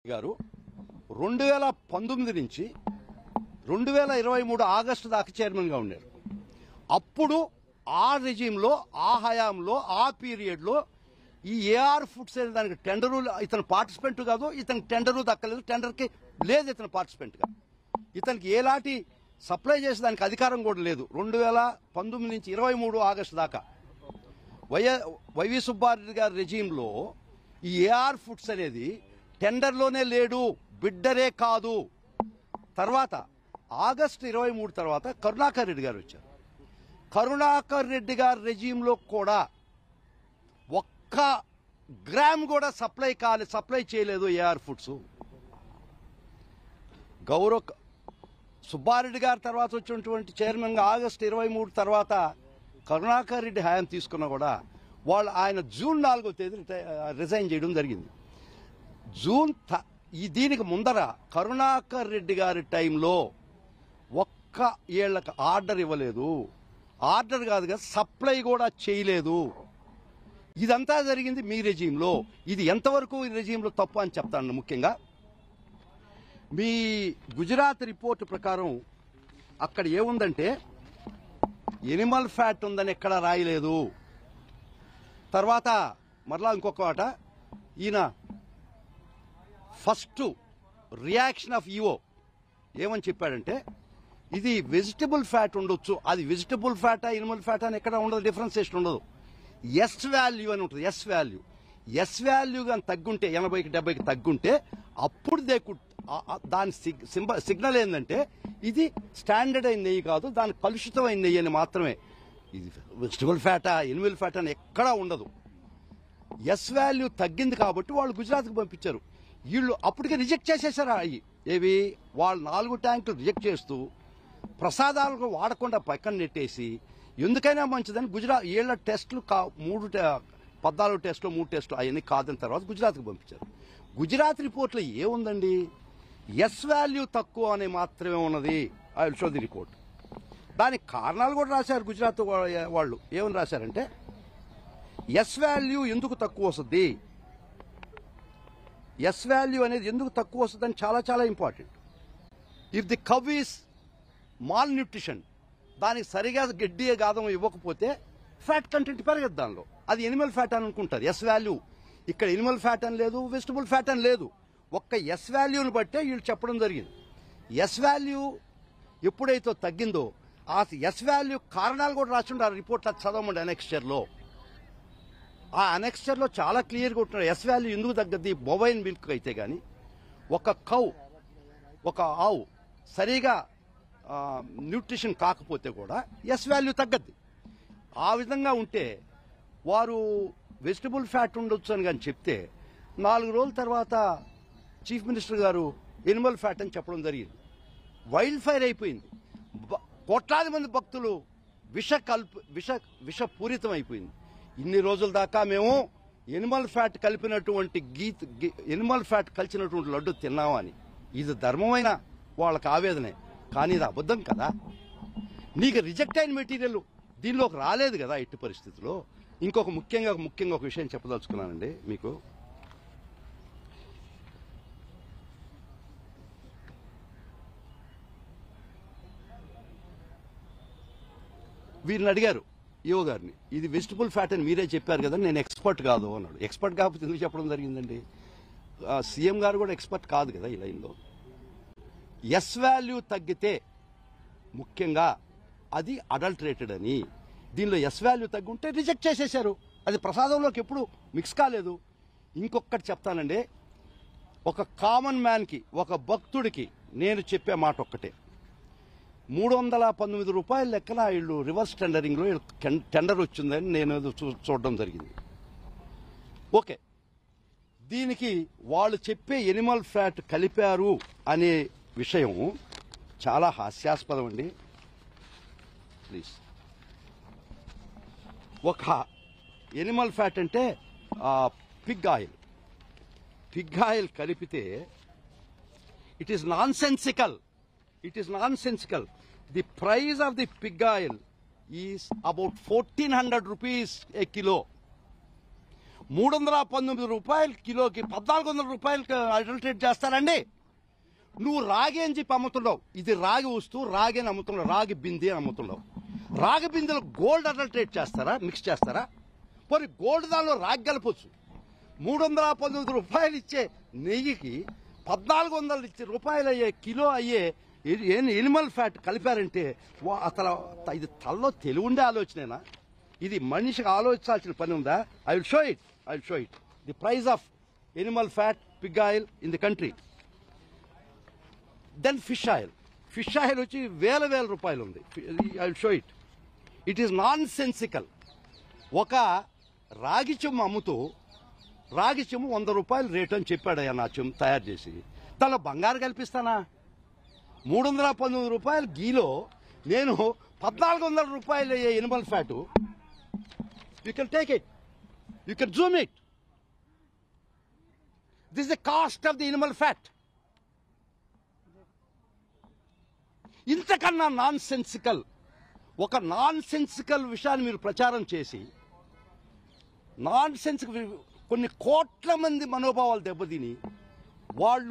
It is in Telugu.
గారు 2019 నుంచి 2023 ఆగస్టు దాకా చైర్మన్గా ఉన్నారు. అప్పుడు ఆ రెజీమ్లో, ఆ హయాంలో, ఆ పీరియడ్లో ఈ ఏఆర్ ఫుడ్స్ అనే దానికి టెండరు, ఇతను పార్టిసిపెంట్ కాదు, ఇతనికి టెండరు దక్కలేదు, టెండర్కి లేదు ఇతను పార్టిసిపెంట్గా, ఇతనికి ఎలాంటి సప్లై చేసేదానికి అధికారం కూడా లేదు. 2019 నుంచి 23 ఆగస్టు దాకా వైవి సుబ్బారెడ్డి గారి రెజీమ్లో ఈ ఏఆర్ ఫుడ్స్ అనేది టెండర్లోనే లేడు, బిడ్డరే కాదు. తర్వాత ఆగస్టు 23 తర్వాత కరుణాకర్ రెడ్డి గారు వచ్చారు. కరుణాకర్ రెడ్డి గారి రెజీమ్లో కూడా ఒక్క గ్రామ్ కూడా సప్లై చేయలేదు ఏఆర్ ఫుడ్స్. గౌరవ్ సుబ్బారెడ్డి గారి తర్వాత వచ్చినటువంటి చైర్మన్గా ఆగస్టు 23 తర్వాత కరుణాకర్ రెడ్డి హయాం తీసుకున్నా కూడా ఆయన జూన్ 4వ తేదీ రిజైన్ చేయడం జరిగింది. దీనికి ముందర కరుణాకర్ రెడ్డి గారి టైంలో ఒక్క ఏళ్లకు ఆర్డర్ ఇవ్వలేదు, ఆర్డర్ కాదుగా సప్లై కూడా చేయలేదు. ఇదంతా జరిగింది మీ రెజీమ్లో. ఇది ఎంతవరకు ఈ రెజీమ్లో తప్పు అని చెప్తాను. ముఖ్యంగా మీ గుజరాత్ రిపోర్టు ప్రకారం అక్కడ ఏముందంటే ఎనిమల్ ఫ్యాట్ ఉందని ఎక్కడా రాయలేదు. తర్వాత మరలా ఇంకొక మాట, ఈయన ఫస్ట్ రియాక్షన్ ఆఫ్ ఈఓ ఏమని చెప్పాడంటే ఇది వెజిటబుల్ ఫ్యాట్ ఉండొచ్చు, అది వెజిటబుల్ ఫ్యాటా ఎనిమల్ ఫ్యాటా అని ఎక్కడ ఉండదు, డిఫరెన్సియేషన్ ఉండదు. ఎస్ వాల్యూ అని ఉంటుంది. ఎస్ వాల్యూ కానీ తగ్గుంటే 80కి 70కి తగ్గుంటే అప్పుడు దాని సిగ్నల్ ఏంటంటే ఇది స్టాండర్డ్ అయిన నెయ్యి కాదు, దాని కలుషితమైన నెయ్యి అని మాత్రమే. ఇది వెజిటబుల్ ఫ్యాటా ఎనిమల్ ఫ్యాటా అని ఎక్కడా ఉండదు. ఎస్ వాల్యూ తగ్గింది కాబట్టి వాళ్ళు గుజరాత్కి పంపించారు. వీళ్ళు అప్పటికే రిజెక్ట్ చేసేసారు. ఏవి వాళ్ళు 4 ట్యాంకులు రిజెక్ట్ చేస్తూ ప్రసాదాలకు వాడకుండా పక్కన నెట్టేసి ఎందుకైనా మంచిదని గుజరాత్ వీళ్ళ టెస్టులు 14 టెస్టులు 3 టెస్టులు అవన్నీ కాదని తర్వాత గుజరాత్కి పంపించారు. గుజరాత్ రిపోర్ట్లో ఏముందండి, ఎస్ వాల్యూ తక్కువ అని మాత్రమే ఉన్నది. I will show the report. దానికి కారణాలు కూడా రాశారు గుజరాత్ వాళ్ళు. ఏమని రాశారంటే ఎస్ వాల్యూ ఎందుకు తక్కువ వస్తుంది, ఎస్ వాల్యూ అనేది ఎందుకు తక్కువ వస్తుందని చాలా చాలా important. If the cow is malnutrition, దానికి సరిగా గడ్డి గాదం ఇవ్వకపోతే ఫ్యాట్ కంటెంట్ పెరగదు దానిలో, అది ఎనిమల్ ఫ్యాట్ అని అనుకుంటారు. ఎస్ వాల్యూ ఇక్కడ ఎనిమల్ ఫ్యాట్ అని లేదు, వెజిటబుల్ ఫ్యాట్ అని లేదు. ఒక్క ఎస్ వాల్యూని బట్టే వీళ్ళు చెప్పడం జరిగింది. ఎస్ వాల్యూ ఎప్పుడైతే తగ్గిందో ఆ ఎస్ వాల్యూ కారణాలు కూడా రాసిండు ఆ రిపోర్ట్లో, చదవమండి అనెక్స్చర్లో. ఆ అనెక్స్చర్లో చాలా క్లియర్గా ఉంటున్నారు ఎస్ వాల్యూ ఎందుకు తగ్గద్ది. బొవైన్ మిల్క్ అయితే కానీ ఒక ఆవు సరిగా న్యూట్రిషన్ కాకపోతే కూడా ఎస్ వాల్యూ తగ్గద్ది. ఆ విధంగా ఉంటే వారు వెజిటబుల్ ఫ్యాట్ ఉండొచ్చు అని కానీ చెప్తే 4 రోజుల తర్వాత చీఫ్ మినిస్టర్ గారు ఎనిమల్ ఫ్యాట్ అని చెప్పడం జరిగింది. వైల్డ్ ఫైర్ అయిపోయింది. కోట్లాది మంది భక్తులు విషపూరితం అయిపోయింది. ఇన్ని రోజుల దాకా మేము ఎనిమల్ ఫ్యాట్ కలిపినటువంటి ఎనిమల్ ఫ్యాట్ కలిసినటువంటి లడ్డు తిన్నామని, ఇది ధర్మమైన వాళ్ళకి ఆవేదనే. కానీ ఇది అబద్ధం కదా. నీకు రిజెక్ట్ అయిన మెటీరియల్ దీనిలోకి రాలేదు కదా ఎట్టి పరిస్థితుల్లో. ఇంకొక ముఖ్యంగా ఒక విషయం చెప్పదలుచుకున్నానండి మీకు. వీరిని అడిగారు ఈఓ గారిని, ఇది వెజిటబుల్ ఫ్యాట్ అని మీరే చెప్పారు కదా, నేను ఎక్స్పర్ట్ కాదు అన్నాడు. ఎక్స్పర్ట్ కాకపోతే ఎందుకు చెప్పడం జరిగిందండి? సీఎం గారు కూడా ఎక్స్పర్ట్ కాదు కదా ఈ లైన్లో. ఎస్ వాల్యూ తగ్గితే ముఖ్యంగా అది అడల్టరేటెడ్ అని, దీనిలో ఎస్ వాల్యూ తగ్గుంటే రిజెక్ట్ చేసేశారు. అది ప్రసాదంలోకి ఎప్పుడు మిక్స్ కాలేదు. ఇంకొకటి చెప్తానండి, ఒక కామన్ మ్యాన్కి, ఒక భక్తుడికి నేను చెప్పే మాట ఒక్కటే. 319 రూపాయల లెక్కన వీళ్ళు రివర్స్ టెండరింగ్లో టెండర్ వచ్చిందని నేను చూడడం జరిగింది. ఓకే, దీనికి వాళ్ళు చెప్పే ఎనిమల్ ఫ్యాట్ కలిపారు అనే విషయం చాలా హాస్యాస్పదం అండి. ప్లీజ్, ఒక ఎనిమల్ ఫ్యాట్ అంటే పిగ్ ఆయిల్ కలిపితే it is nonsensical. The price of the pig oil is about 1400 rupees a kilo. రూపాయలు కిలోకి 1400 రూపాయలకి అడల్టరేట్ చేస్తారండి. నువ్వు రాగి అని చెప్పి అమ్ముతున్నావు, ఇది రాగి వస్తువు రాగి అని అమ్ముతున్నావు, రాగి బింది అని అమ్ముతున్నావు. రాగి బిందెలో గోల్డ్ అడల్టరేట్ చేస్తారా, మిక్స్ చేస్తారా? పోనీ గోల్డ్ దానిలో రాగి కలపొచ్చు. 319 రూపాయలు ఇచ్చే నెయ్యికి 1400 రూపాయలు అయ్యే కిలో అయ్యే ఎనిమల్ ఫ్యాట్ కలిపారంటే అసలు ఇది తల్లో తెలివి ఉండే ఆలోచనేనా? ఇది మనిషికి ఆలోచించాల్సిన పని ఉందా? I will show it the price of animal fat pig oil in the country. Then fish oil వచ్చి వేల రూపాయలు ఉంది. I will show it is nonsensical. ఒక రాగి చెమ్ము అమ్ముతూ రాగి చెమ్ము 100 రూపాయలు రేటు అని చెప్పాడయ్యా నా చెమ్ము తయారు చేసి. తన బంగారు కల్పిస్తానా? 319 రూపాయలు గీలో నేను 1400 రూపాయలు అయ్యే Animal fat. You can take it, you can Zoom it. This is the cost of the Animal fat. ఇంతకన్నా నాన్ సెన్సికల్ విషయాన్ని మీరు ప్రచారం చేసి కొన్ని కోట్ల మంది మనోభావాలు దెబ్బతిని వాళ్ళు